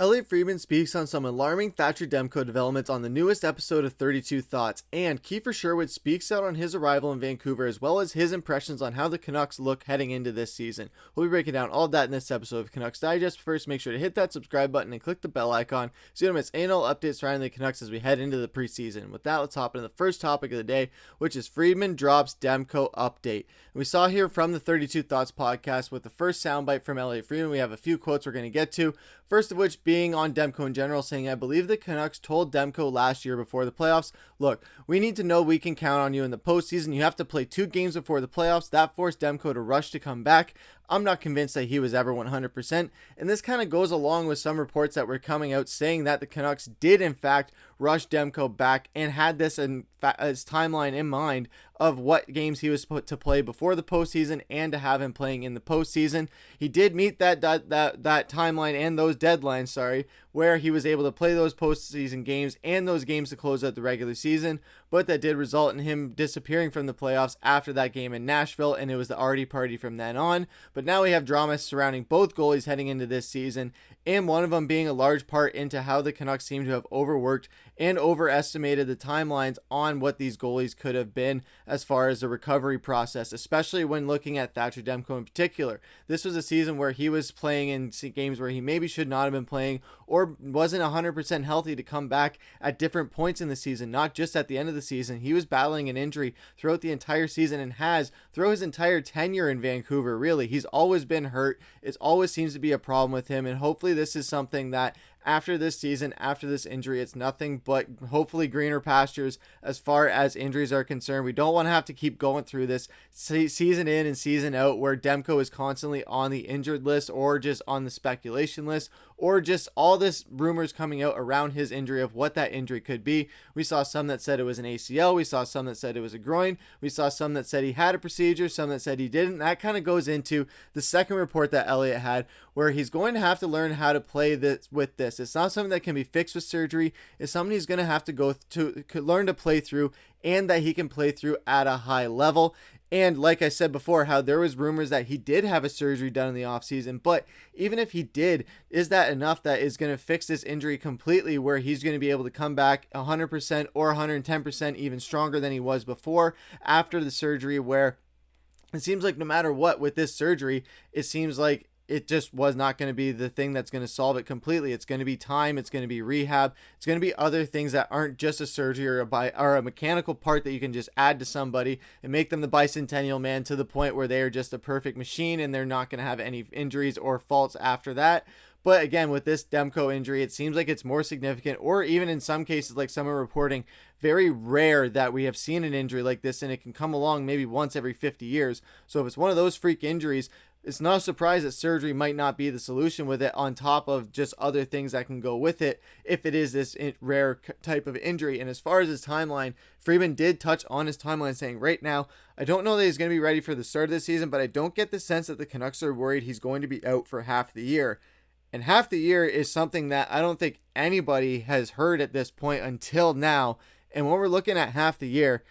Elliotte Friedman speaks on some alarming Thatcher Demko developments on the newest episode of 32 Thoughts, and Kiefer Sherwood speaks out on his arrival in Vancouver as well as his impressions on how the Canucks look heading into this season. We'll be breaking down all of that in this episode of Canucks Digest. First, make sure to hit that subscribe button and click the bell icon so you don't miss any updates surrounding the Canucks as we head into the preseason. With that, let's hop into the first topic of the day, which is Friedman drops Demko update. And we saw here from the 32 Thoughts podcast with the first soundbite from Elliotte Friedman. We have a few quotes we're going to get to. First of which being on Demko in general, saying, "I believe the Canucks told Demko last year before the playoffs, look, we need to know we can count on you in the postseason. You have to play 2 games before the playoffs." That forced Demko to rush to come back. I'm not convinced that he was ever 100%. And this kind of goes along with some reports that were coming out saying that the Canucks did in fact rush Demko back and had this as timeline in mind of what games he was put to play before the postseason and to have him playing in the postseason. He did meet that timeline and those deadlines, where he was able to play those postseason games and those games to close out the regular season, but that did result in him disappearing from the playoffs after that game in Nashville, and it was the Artie party from then on. But now we have drama surrounding both goalies heading into this season, and one of them being a large part into how the Canucks seem to have overworked and overestimated the timelines on what these goalies could have been as far as the recovery process, especially when looking at Thatcher Demko in particular. This was a season where he was playing in games where he maybe should not have been playing or wasn't 100% healthy to come back at different points in the season, not just at the end of the season. He was battling an injury throughout the entire season and has throughout his entire tenure in Vancouver. Really, he's always been hurt. It always seems to be a problem with him, and hopefully this is something that after this season, after this injury, it's nothing but hopefully greener pastures as far as injuries are concerned. We don't want to have to keep going through this season in and season out where Demko is constantly on the injured list or just on the speculation list or just all this rumors coming out around his injury of what that injury could be. We saw some that said it was an ACL. We saw some that said it was a groin. We saw some that said he had a procedure, some that said he didn't. That kind of goes into the second report that Elliotte had, where he's going to have to learn how to play this with this. It's not something that can be fixed with surgery. It's something he's going to have to learn to play through, and that he can play through at a high level. And like I said before, how there was rumors that he did have a surgery done in the offseason, but even if he did, is that enough that is going to fix this injury completely where he's going to be able to come back 100% or 110% even stronger than he was before after the surgery, where it seems like no matter what with this surgery, it seems like it just was not going to be the thing that's going to solve it completely. It's going to be time. It's going to be rehab. It's going to be other things that aren't just a surgery or a mechanical part that you can just add to somebody and make them the bicentennial man to the point where they are just a perfect machine and they're not going to have any injuries or faults after that. But again, with this Demko injury, it seems like it's more significant, or even in some cases, like some are reporting, very rare that we have seen an injury like this, and it can come along maybe once every 50 years. So if it's one of those freak injuries, it's no surprise that surgery might not be the solution with it, on top of just other things that can go with it if it is this rare type of injury. And as far as his timeline, Friedman did touch on his timeline, saying right now, I don't know that he's going to be ready for the start of the season, but I don't get the sense that the Canucks are worried he's going to be out for half the year. And half the year is something that I don't think anybody has heard at this point until now. And when we're looking at half the year,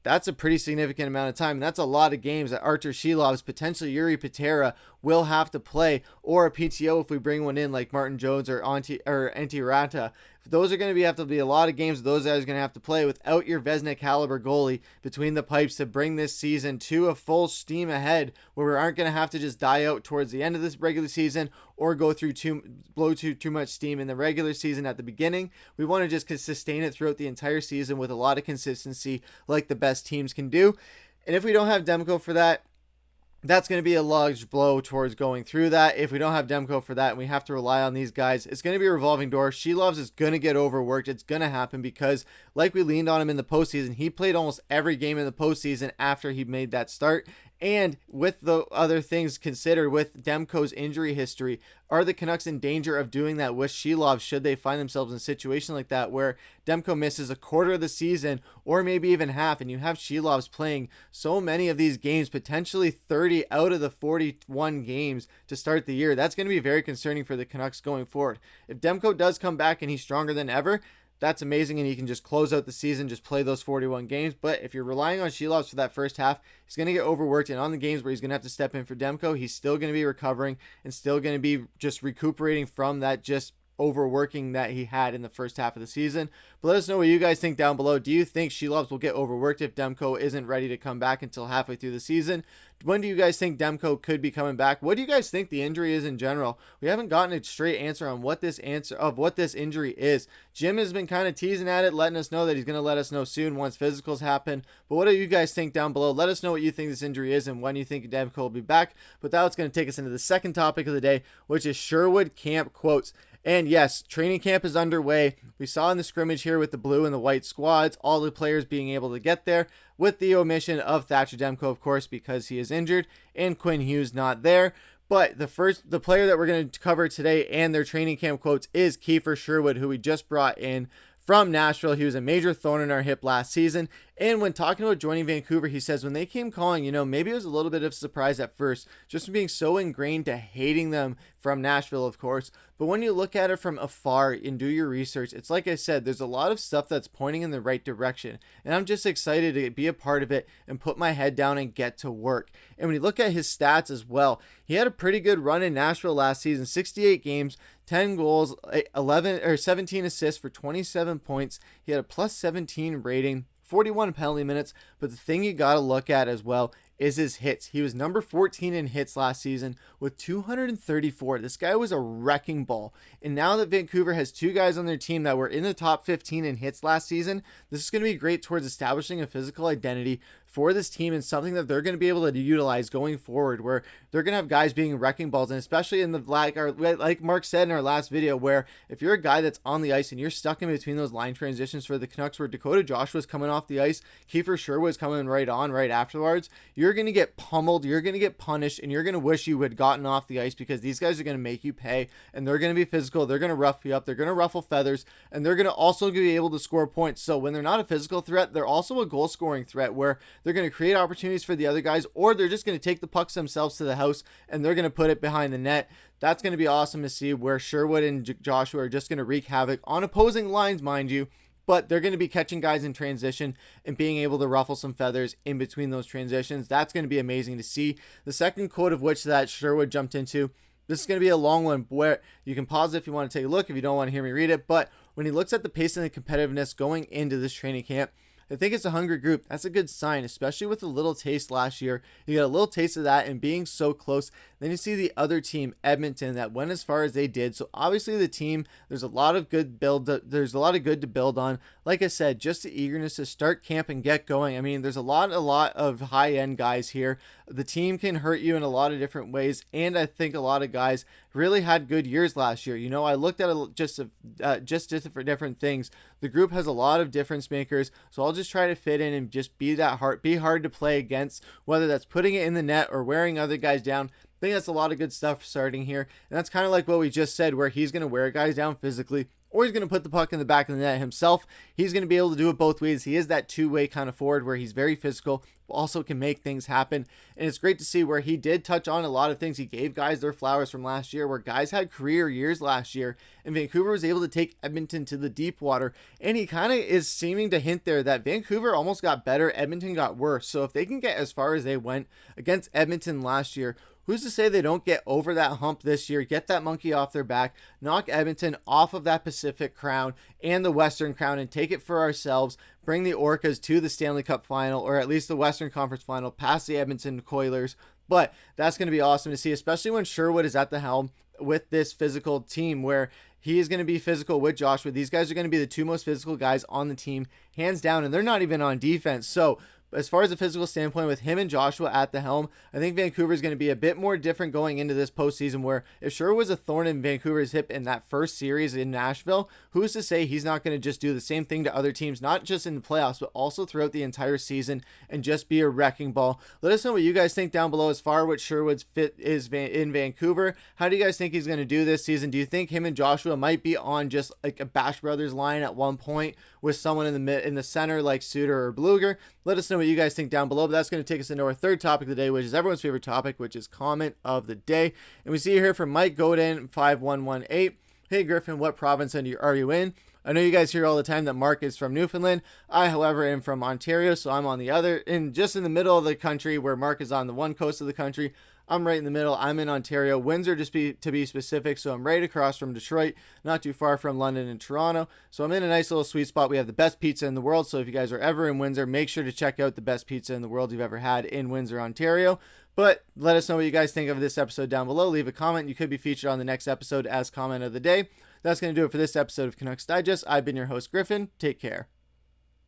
that's a pretty significant amount of time. And that's a lot of games that Artur Shilovs, potentially Yuri Patera, will have to play, or a PTO if we bring one in like Martin Jones or Antti Raanta. Those are going to have to be a lot of games those guys are going to have to play without your Vezina caliber goalie between the pipes to bring this season to a full steam ahead, where we aren't going to have to just die out towards the end of this regular season or blow too much steam in the regular season at the beginning. We want to just sustain it throughout the entire season with a lot of consistency like the best teams can do. And if we don't have Demko for that, that's going to be a large blow towards going through that. If we don't have Demko for that and we have to rely on these guys, it's going to be a revolving door. Shilovs is going to get overworked. It's going to happen because, like we leaned on him in the postseason, he played almost every game in the postseason after he made that start. And with the other things considered, with Demko's injury history, are the Canucks in danger of doing that with Shilovs should they find themselves in a situation like that where Demko misses a quarter of the season or maybe even half, and you have Shilovs playing so many of these games, potentially 30 out of the 41 games to start the year? That's going to be very concerning for the Canucks going forward. If Demko does come back and he's stronger than ever, that's amazing, and he can just close out the season, just play those 41 games. But if you're relying on Shilovs for that first half, he's going to get overworked, and on the games where he's going to have to step in for Demko, he's still going to be recovering and still going to be just recuperating from that just overworking that he had in the first half of the season. But let us know what you guys think down below. Do you think Sheloves will get overworked if Demko isn't ready to come back until halfway through the season? When do you guys think Demko could be coming back? What do you guys think the injury is in general? We haven't gotten a straight answer on what this injury is. Jim has been kind of teasing at it, letting us know that he's going to let us know soon once physicals happen. But what do you guys think down below? Let us know what you think this injury is and when you think Demko will be back. But that's going to take us into the second topic of the day, which is Sherwood camp quotes. And yes, training camp is underway. We saw in the scrimmage here with the blue and the white squads, all the players being able to get there, with the omission of Thatcher Demko, of course, because he is injured, and Quinn Hughes not there. But the player that we're going to cover today and their training camp quotes is Kiefer Sherwood, who we just brought in from Nashville. He was a major thorn in our hip last season. And when talking about joining Vancouver, he says when they came calling, maybe it was a little bit of a surprise at first, just from being so ingrained to hating them from Nashville, of course. But when you look at it from afar and do your research, it's like I said, there's a lot of stuff that's pointing in the right direction. And I'm just excited to be a part of it and put my head down and get to work. And when you look at his stats as well, he had a pretty good run in Nashville last season, 68 games, 10 goals, 17 assists for 27 points. He had a plus 17 rating, 41 penalty minutes. But the thing you got to look at as well is his hits. He was number 14 in hits last season with 234. This guy was a wrecking ball. And now that Vancouver has two guys on their team that were in the top 15 in hits last season, this is going to be great towards establishing a physical identity for this team and something that they're going to be able to utilize going forward, where they're going to have guys being wrecking balls. And especially in the like Mark said in our last video, where if you're a guy that's on the ice and you're stuck in between those line transitions for the Canucks, where Dakota Joshua's coming off the ice, Kiefer Sherwood's coming right afterwards, you're going to get pummeled, you're going to get punished, and you're going to wish you had gotten off the ice, because these guys are going to make you pay, and they're going to be physical, they're going to rough you up, they're going to ruffle feathers, and they're going to also be able to score points. So when they're not a physical threat, they're also a goal scoring threat, where they're going to create opportunities for the other guys, or they're just going to take the pucks themselves to the house and they're going to put it behind the net. That's going to be awesome to see, where Sherwood and Joshua are just going to wreak havoc on opposing lines, mind you, but they're going to be catching guys in transition and being able to ruffle some feathers in between those transitions. That's going to be amazing to see. The second quote of which that Sherwood jumped into, this is going to be a long one, where you can pause it if you want to take a look, if you don't want to hear me read it. But when he looks at the pace and the competitiveness going into this training camp, I think it's a hungry group. That's a good sign, especially with a little taste last year. You got a little taste of that and being so close. Then you see the other team, Edmonton, that went as far as they did. So obviously the team, there's a lot of good to build on. Like I said, just the eagerness to start camp and get going. I mean, there's a lot of high-end guys here. The team can hurt you in a lot of different ways, and I think a lot of guys really had good years last year. I looked at just different things. The group has a lot of difference makers, so I'll just try to fit in and just be hard to play against, whether that's putting it in the net or wearing other guys down. I think that's a lot of good stuff starting here, and that's kind of like what we just said, where he's going to wear guys down physically, or he's going to put the puck in the back of the net himself. He's going to be able to do it both ways. He is that two-way kind of forward, where he's very physical, also can make things happen. And it's great to see where he did touch on a lot of things. He gave guys their flowers from last year, where guys had career years last year, and Vancouver was able to take Edmonton to the deep water. And he kind of is seeming to hint there that Vancouver almost got better, Edmonton got worse. So if they can get as far as they went against Edmonton last year, who's to say they don't get over that hump this year, get that monkey off their back, knock Edmonton off of that Pacific crown and the Western crown, and take it for ourselves, bring the Orcas to the Stanley Cup final, or at least the Western Conference final, past the Edmonton Oilers. But that's going to be awesome to see, especially when Sherwood is at the helm with this physical team, where he is going to be physical with Joshua. These guys are going to be the two most physical guys on the team, hands down, and they're not even on defense. So as far as a physical standpoint, with him and Joshua at the helm, I think Vancouver is going to be a bit more different going into this postseason, where if Sherwood was a thorn in Vancouver's hip in that first series in Nashville, who's to say he's not going to just do the same thing to other teams, not just in the playoffs, but also throughout the entire season, and just be a wrecking ball. Let us know what you guys think down below as far as what Sherwood's fit is in Vancouver. How do you guys think he's going to do this season? Do you think him and Joshua might be on just like a Bash Brothers line at one point with someone in the center like Suter or Bluger? Let us know what you guys think down below. But that's going to take us into our third topic of the day, which is everyone's favorite topic, which is comment of the day. And we see here from Mike Godin 5118. Hey Griffin, what province are you in? I know you guys hear all the time that Mark is from Newfoundland. I, however, am from Ontario, so I'm on just in the middle of the country, where Mark is on the one coast of the country. I'm right in the middle. I'm in Ontario, Windsor to be specific, so I'm right across from Detroit, not too far from London and Toronto. So I'm in a nice little sweet spot. We have the best pizza in the world, so if you guys are ever in Windsor, make sure to check out the best pizza in the world you've ever had in Windsor, Ontario. But let us know what you guys think of this episode down below. Leave a comment. You could be featured on the next episode as comment of the day. That's going to do it for this episode of Canucks Digest. I've been your host, Griffen. Take care.